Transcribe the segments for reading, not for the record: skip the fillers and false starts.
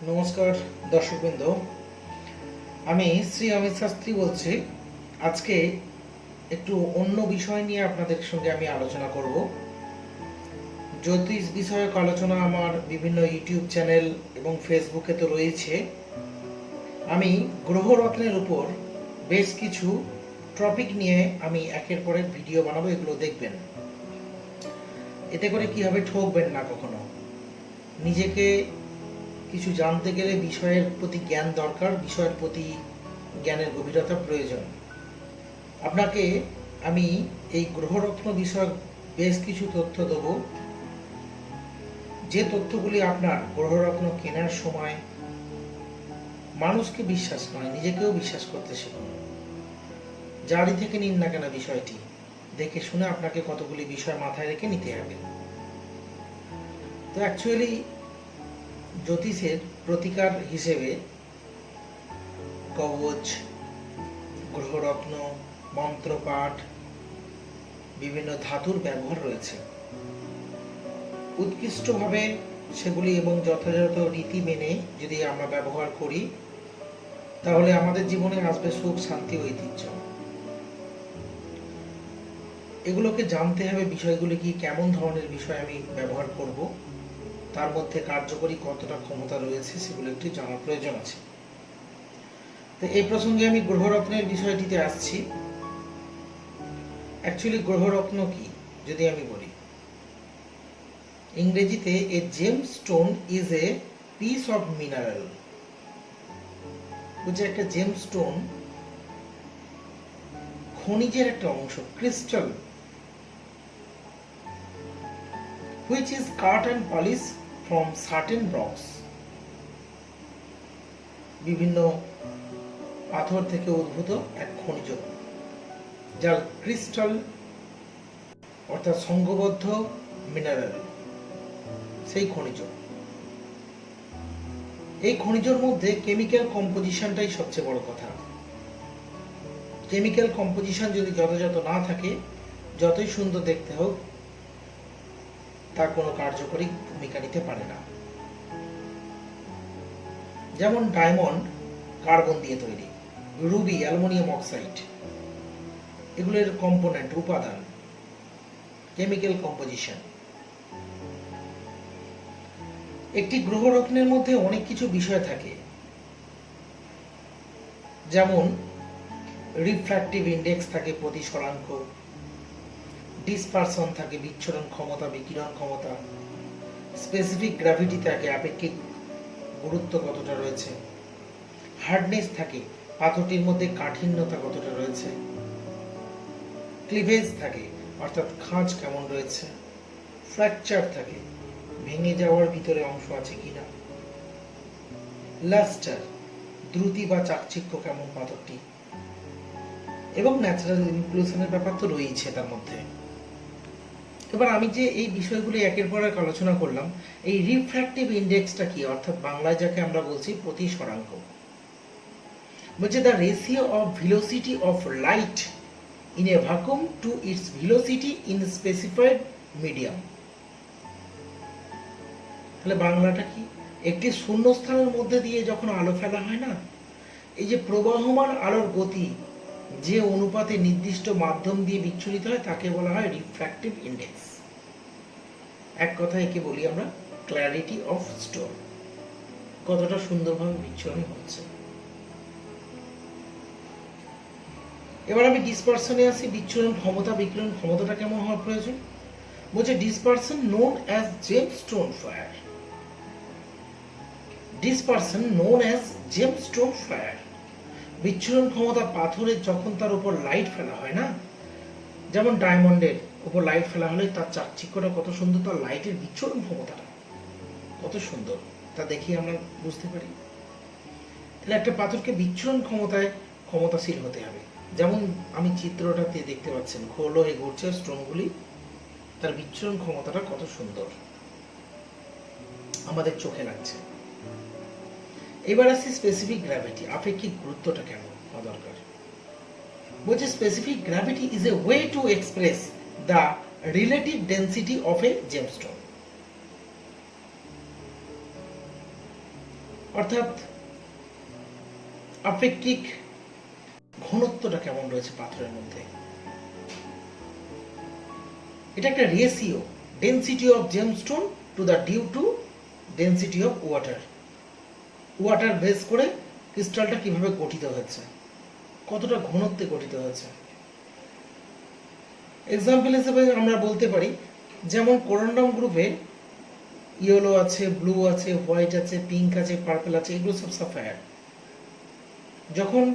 নমস্কার দর্শকবৃন্দ, আমি শ্রী অমিত শাস্ত্রী বলছি। আজকে একটু অন্য বিষয় নিয়ে আপনাদের সঙ্গে আমি আলোচনা করব। জ্যোতিষ বিষয়ক আলোচনা আমার বিভিন্ন ইউটিউব চ্যানেল এবং ফেসবুকে তো রয়েছে। আমি গ্রহরত্নের উপর বেশ কিছু টপিক নিয়ে আমি একের পর এক ভিডিও বানাবো, এগুলো দেখবেন। এতে করে কি হবে, ঠকবেন না কখনো। নিজেকে কিছু জানতে গেলে বিষয়ের প্রতি জ্ঞান দরকার, বিষয়ের প্রতি জ্ঞানের গভীরতা প্রয়োজন। আপনাকে আমি এই গ্রহরত্ন বিষয়ক বেশ কিছু তথ্য দেব, যে তথ্যগুলি আপনার গ্রহরত্ন কেনার সময় মানুষকে বিশ্বাস নয়, নিজেকেও বিশ্বাস করতে শিখুন। যারই থেকে নিন না কেন, বিষয়টি দেখে শুনে আপনাকে কতগুলি বিষয় মাথায় রেখে নিতে হবে। তো অ্যাকচুয়ালি জ্যোতিষের প্রতিকার হিসেবে কবচ, গ্রহরত্ন, মন্ত্রপাঠ, বিভিন্ন ধাতুর ব্যবহার রয়েছে। উৎকৃষ্টভাবে সেগুলি এবং যথাযথ রীতি মেনে যদি আমরা ব্যবহার করি, তাহলে আমাদের জীবনে আসবে সুখ, শান্তি, ঐতিহ্য। এগুলোকে জানতে হবে, বিষয়গুলি কি, কেমন ধরনের বিষয় আমি ব্যবহার করব, তার মধ্যে কার্যকরী কতটা ক্ষমতা রয়েছে, সেগুলো একটু জানার প্রয়োজন আছে। তো এই প্রসঙ্গে আমি গ্রহরত্নের বিষয়টিতে আসছি। অ্যাকচুয়ালি গ্রহরত্ন কি যদি আমি বলি, ইংরেজিতে a gemstone is a piece of mineral. বুঝছে, একটা জেমস্টোন খনিজের একটা অংশ, crystal, which is cut and polished from certain rocks। বিভিন্ন পাথর থেকে উদ্ভূত এক খনিজ, যার ক্রিস্টাল অর্থাৎ সংঘবদ্ধ মিনারেল, সেই খনিজ। এই খনিজের মধ্যে কেমিক্যাল কম্পোজিশনটাই সবচেয়ে বড় কথা। কেমিক্যাল কম্পোজিশন যদি যথাযথ না থাকে, যতই সুন্দর দেখতে হোক, তা কোনো কার্যকরী ভূমিকা নিতে পারে না। যেমন ডায়মন্ড কার্বন দিয়ে তৈরি, রুবি অ্যালুমিনিয়াম অক্সাইড, এগুলোর কম্পোনেন্ট, উপাদান, কেমিক্যাল কম্পোজিশন। একটি গ্রহরত্নের মধ্যে অনেক কিছু বিষয় থাকে, যেমন রিফ্র্যাক্টিভ ইন্ডেক্স থাকে, প্রতিসরাঙ্ক, ডিসপারশন থাকে, বিচ্ছুরণ ক্ষমতা, বিকিরণ ক্ষমতা, স্পেসিফিক গ্র্যাভিটি থাকে, আপেক্ষিক গুরুত্ব কতটা রয়েছে, হার্ডনেস থাকে, পাথরটির মধ্যে কাঠিন্যতা কতটা রয়েছে, ক্লিভেজ থাকে অর্থাৎ খাঁজ কেমন রয়েছে, ফ্র্যাকচার থাকে, ভেঙে যাওয়ার ভিতরে অংশ আছে কিনা, লাস্টার, দ্রুতি বা চাকচিক্য কেমন পাথরটি, এবং ন্যাচারাল ইনক্লুশনের ব্যাপার তো রয়েছে তার মধ্যে। এবার আমি যে এই বিষয়গুলি একের পর এক আলোচনা করলাম, এই রিফ্র্যাক্টিভ ইন্ডেক্সটা কি, অর্থাৎ বাংলায় যাকে আমরা বলছি প্রতিসরাঙ্ক। বলছে the ratio of velocity of light in a vacuum to its velocity in specified medium. তাহলে বাংলাটা কি, একটি শূন্যস্থানের মধ্যে দিয়ে যখন আলো ফেলা হয় না, এই যে প্রবাহমান আলোর গতি যে অনুপাতে নির্দিষ্ট মাধ্যম দিয়ে বিচ্ছুরিত হয়, তাকে বলা হয় রিফ্র্যাক্টিভ ইন্ডেক্স। এক কথায় একে বলি আমরা ক্ল্যারিটি অফ স্টোন, কতটা সুন্দরভাবে বিচ্ছুরণ হচ্ছে। এবার আমি ডিসপারশনে আসি। বিচ্ছুরণ ক্ষমতা, বিকিরণ ক্ষমতাটা কেমন হওয়া প্রয়োজন? বলছে dispersion known as gemstone fire. Dispersion known as gemstone fire. বিচ্ছুরণ ক্ষমতা পাথরে যখন তার উপর লাইট ফেলা হয় না, যেমন ডায়মন্ডের উপর লাইট ফেলা হলে তার চাকচিক্যটা কত সুন্দর, তার লাইটের বিচ্ছুরণ ক্ষমতাটা কত সুন্দর, তা দেখি আমরা বুঝতে পারি। তাহলে একটা পাথরকে বিচ্ছুরণ ক্ষমতাশীল হতে হবে। যেমন আমি চিত্রটাতে দেখতে পাচ্ছেন, খোল হয়ে ঘুরছে স্টোনগুলি, তার বিচ্ছুরণ ক্ষমতাটা কত সুন্দর আমাদের চোখে লাগছে। এবার আসি স্পেসিফিক গ্র্যাভিটি, আপেক্ষিক গুরুত্বটা কেমন হওয়া দরকার। বলছে specific gravity is a way to express the relative density of a gemstone. অর্থাৎ আপেক্ষিক ঘনত্বটা কেমন রয়েছে পাথরের মধ্যে। এটা একটা ratio, density of gemstone to the due to density of water. Water base করে ক্রিস্টালটা কিভাবে গঠিত হয়েছে, কতটা ঘনত্বে গঠিত হয়েছে। এক্সাম্পল হিসেবে আমরা বলতে পারি, যেমন কোরান্ডাম গ্রুপে ইয়েলো আছে, ব্লু আছে, হোয়াইট আছে, পিঙ্ক আছে, পার্পল আছে, এগুলো সব সাফায়ার। যখন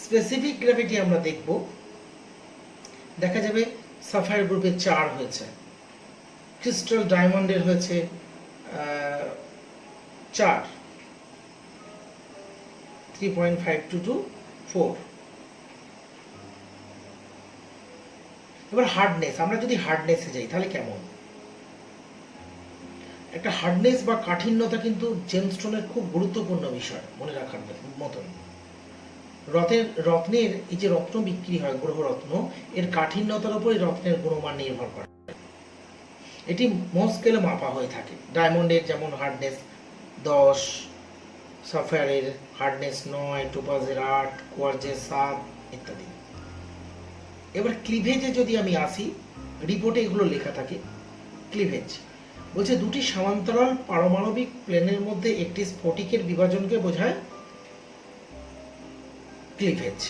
স্পেসিফিক গ্র্যাভিটি আমরা দেখব, দেখা যাবে সাফায়ার গ্রুপে 4 হয়েছে, ক্রিস্টাল ডায়মন্ডের হয়েছে 4, 3.5 to 4। এবার হার্ডনেস, আমরা যদি হার্ডনেসে যাই তাহলে কেমন। একটা হার্ডনেস বা কাঠিন্যতা কিন্তু জেমস্টোনের খুব গুরুত্বপূর্ণ বিষয়, মনে রাখার মতন। রত্নের এই যে রত্ন বিক্রি হয়, গ্রহরত্ন, এর কাঠিন্যতার উপর এই রত্নের গুণমান নির্ভর করে। এটি মোট স্কেলে মাপা হয়ে থাকে। ডায়মন্ডের যেমন হার্ডনেস 10, সাফায়ারের হার্ডনেস 9, টোপাজের 8, কোয়ার্জের 7 ইত্যাদি। এবার ক্লিভেজে যদি আমি আসি, রিপোর্টে এগুলো লেখা থাকে। ক্লিভেজ বলছে দুটি সমান্তরাল পারমাণবিক প্লেনের মধ্যে একটি স্ফটিকের বিভাজনকে বোঝায় ক্লিভেজ।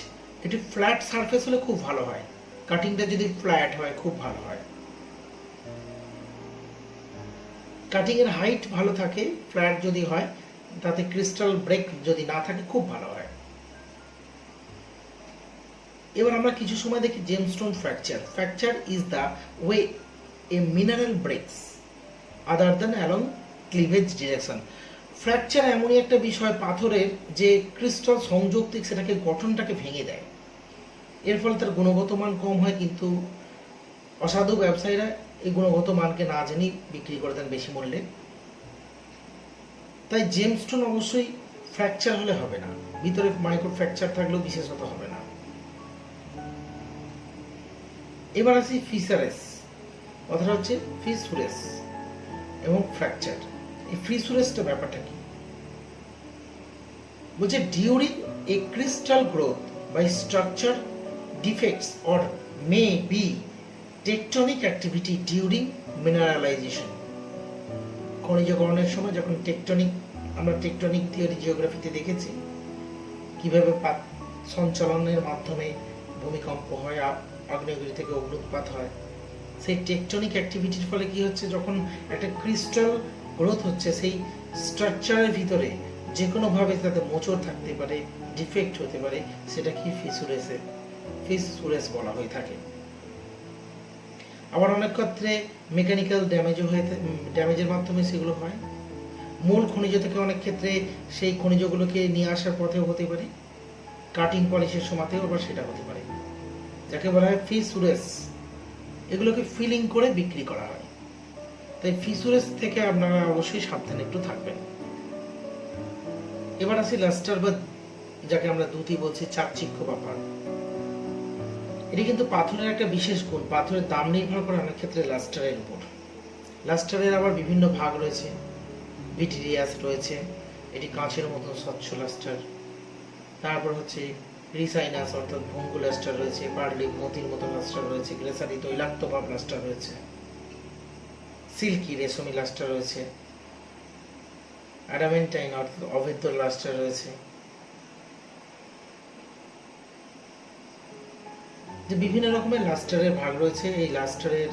এটি ফ্ল্যাট সারফেস হলে খুব ভালো হয়, কাটিংটা যদি ফ্ল্যাট হয় খুব ভালো হয়। কাটিং এর হাইট ভালো থাকে, ফ্ল্যাট যদি হয়, তাতে ক্রিস্টাল ব্রেক যদি না থাকে খুব ভালো হয়। এবার আমরা কিছু সময় দেখি gemstone fracture. Fracture is the way A mineral ব্রেকস other than along cleavage direction. Fracture এমনই একটা বিষয় পাথরের যে ক্রিস্টাল সংযুক্তিক সেটাকে গঠনটাকে ভেঙে দেয়। এর ফলে তার গুণগত মান কম হয়, কিন্তু অসাধু ব্যবসায়ীরা এই গুণগত মানকে না জেনেই বিক্রি করে দেন বেশি মূল্যে। তাই জেমস্টোন অবশ্যই ফ্র্যাকচার হলে হবে না, ভিতরে মাইক্রো ফ্র্যাকচার থাকলেও বিশেষত হবে না। এবার আসি ফিসারেস, কথাটা হচ্ছে ফিসুরেস এবং ফ্র্যাকচার। এই ফিসুরেসটা ব্যাপারটা কি বলছে, during a crystal growth by structure defects or may be tectonic activity during mineralization. খনিজকরণের সময় যখন আমরা টেকটনিক থিওরি জিওগ্রাফিতে দেখেছি কিভাবে সঞ্চালনের মাধ্যমে ভূমিকম্প হয়, আগ্নেয়গিরি থেকে অগ্নুৎপাত হয়। সেই টেকটনিক অ্যাক্টিভিটির ফলে কি হচ্ছে, যখন একটা ক্রিস্টাল গ্রোথ হচ্ছে, সেই স্ট্রাকচারের ভিতরে যে কোনোভাবে তাতে মোচড় থাকতে পারে, ডিফেক্ট হতে পারে, সেটা কি ফিসুরেস বলা হয়ে থাকে। আবার অনেক ক্ষেত্রে মেকানিক্যাল ড্যামেজের মাধ্যমে সেগুলো হয়। মূল খনিজ থেকে অনেক ক্ষেত্রে সেই খনিজগুলোকে নিয়ে আসার পথেও হতে পারে, কাটিং পলিশের সময়তেও আবার সেটা হতে পারে, যাকে বলা হয় ফিসুরেস। এগুলোকে ফিলিং করে বিক্রি করা হয়। তাই ফিসুরেস থেকে আপনারা অবশ্যই সাবধানে একটু থাকবেন। এবার আসি লাস্টার, বা যাকে আমরা দুটি বলছি, চাকচিক্য ব্যাপার। এটি কিন্তু পাথরের একটা বিশেষ গুণ। পাথরের দাম নির্ভর করে অনেক ক্ষেত্রে লাস্টারের উপর। লাস্টারের আবার বিভিন্ন ভাগ রয়েছে, ভিট্রিয়াস রয়েছে, এটি কাঁচের মতো স্বচ্ছ লাস্টার। তারপর হচ্ছে রিসাইনাস অর্থাৎ ভঙ্গু লাস্টার রয়েছে, পার্লি মতির মতো লাস্টার রয়েছে, গ্রেসারি তৈলাক্ত ভাব লাস্টার রয়েছে, সিল্কি রেশমি লাস্টার রয়েছে, অ্যাডামেন্টাইন অর্থাৎ অভেদ্য লাস্টার রয়েছে। যে বিভিন্ন রকমের লাস্টারের ভাগ রয়েছে। এই লাস্টারের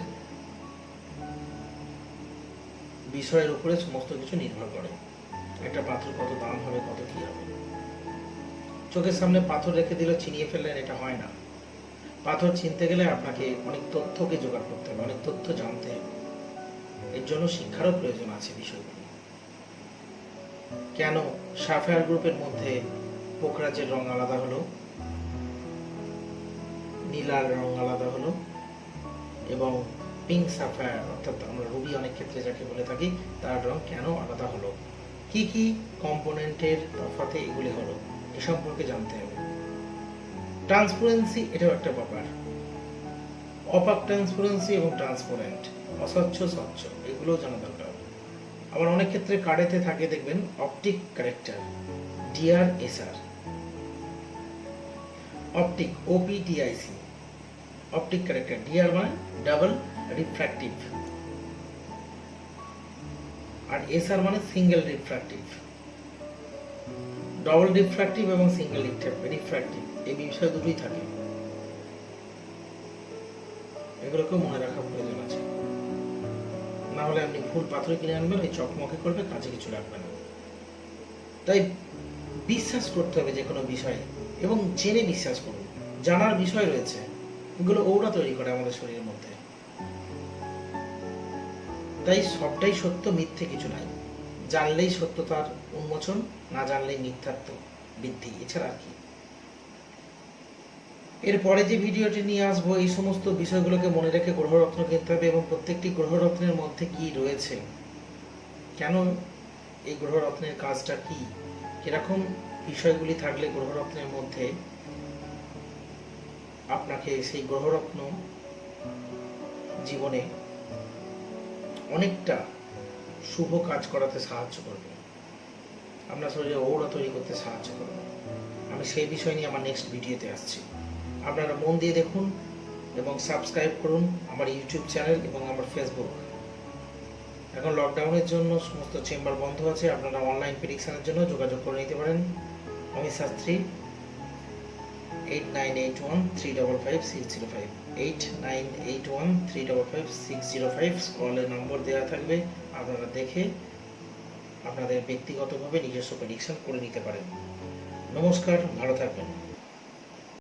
বিষয়ের উপরে সমস্ত কিছু নির্ভর করে, একটা পাথর কত দাম হবে, কত কি হবে। চোখের সামনে পাথর রেখে দিলে চিনিয়ে ফেললেন, এটা হয় না। পাথর চিনতে গেলে আপনাকে অনেক তথ্যকে জোগাড় করতে হবে, অনেক তথ্য জানতে হবে। এর জন্য শিক্ষারও প্রয়োজন আছে বিষয়গুলি। কেন সাফায়ার গ্রুপের মধ্যে পোখরাজের রং আলাদা হলো, নীলার রং আলাদা হলো, এবং পিঙ্ক সাফায়ার অর্থাৎ আমরা রুবি অনেক ক্ষেত্রে যাকে বলে থাকি, তার রং কেন আলাদা হলো, কি কি কম্পোনেন্টের তফাতে এগুলি হলো, এ সম্পর্কে জানতে হবে। ট্রান্সপারেন্সি, এটাও একটা ব্যাপার। অপাক ট্রান্সপারেন্সি এবং ট্রান্সপারেন্ট, অস্বচ্ছ স্বচ্ছ, এগুলোও জানা দরকার। আবার অনেক ক্ষেত্রে কার্ডেতে থাকে দেখবেন optic character, DR SR. Optic, O P T I C, optic character. DR মানে ডাবল রিফ্র্যাক্টিভ, আর এসআর মানে সিঙ্গেল রিফ্র্যাক্টিভ। ডবল রিফ্র্যাক্টিভ এবং সিঙ্গেল রিফ্র্যাক্টিভ এই বিষয় দুটোই থাকে, এগুলোকেও মনে রাখার প্রয়োজন আছে। না হলে আপনি ভুল পাথর কিনে আনবেন, ওই চকমকে করবে, কাজে কিছু রাখবে না। তাই বিশ্বাস করতে হবে যে কোনো বিষয়ে, এবং জেনে বিশ্বাস করুন। জানার বিষয় রয়েছে, এগুলো ওরা তৈরি করে আমাদের শরীরের মধ্যে। তাই সবটাই সত্য, মিথ্যে কিছু নাই। জানলেই সত্যতার উন্মোচন, না জানলেই মিথ্যাত্ব বৃদ্ধি, এছাড়া আর কি। এরপরে যে ভিডিওটি নিয়ে আসবো, এই সমস্ত বিষয়গুলোকে মনে রেখে গ্রহরত্ন কিনতে হবে, এবং প্রত্যেকটি গ্রহরত্নের মধ্যে কি রয়েছে, কেন এই গ্রহরত্নের কাজটা কি, কিরকম বিষয়গুলি থাকলে গ্রহরত্নের মধ্যে আপনাকে সেই গ্রহরত্ন জীবনে অনেকটা শুভ কাজ করাতে সাহায্য করবে, আপনার শরীরে ঔরা তৈরি করতে সাহায্য করবে। আমি সেই বিষয় নিয়ে আমার নেক্সট ভিডিওতে আসছি। আপনারা মন দিয়ে দেখুন এবং সাবস্ক্রাইব করুন আমার ইউটিউব চ্যানেল এবং আমার ফেসবুক। এখন লকডাউনের জন্য সমস্ত চেম্বার বন্ধ আছে, আপনারা অনলাইন প্রেডিকশনের জন্য যোগাযোগ করে নিতে পারেন। আমি শাস্ত্রী, 8981355605, 8981355605 স্ক্রলে নম্বর দেওয়া থাকবে, আপনারা দেখে আপনাদের ব্যক্তিগতভাবে নিজস্ব প্রেডিকশন করে নিতে পারেন। নমস্কার, ভালো থাকবেন।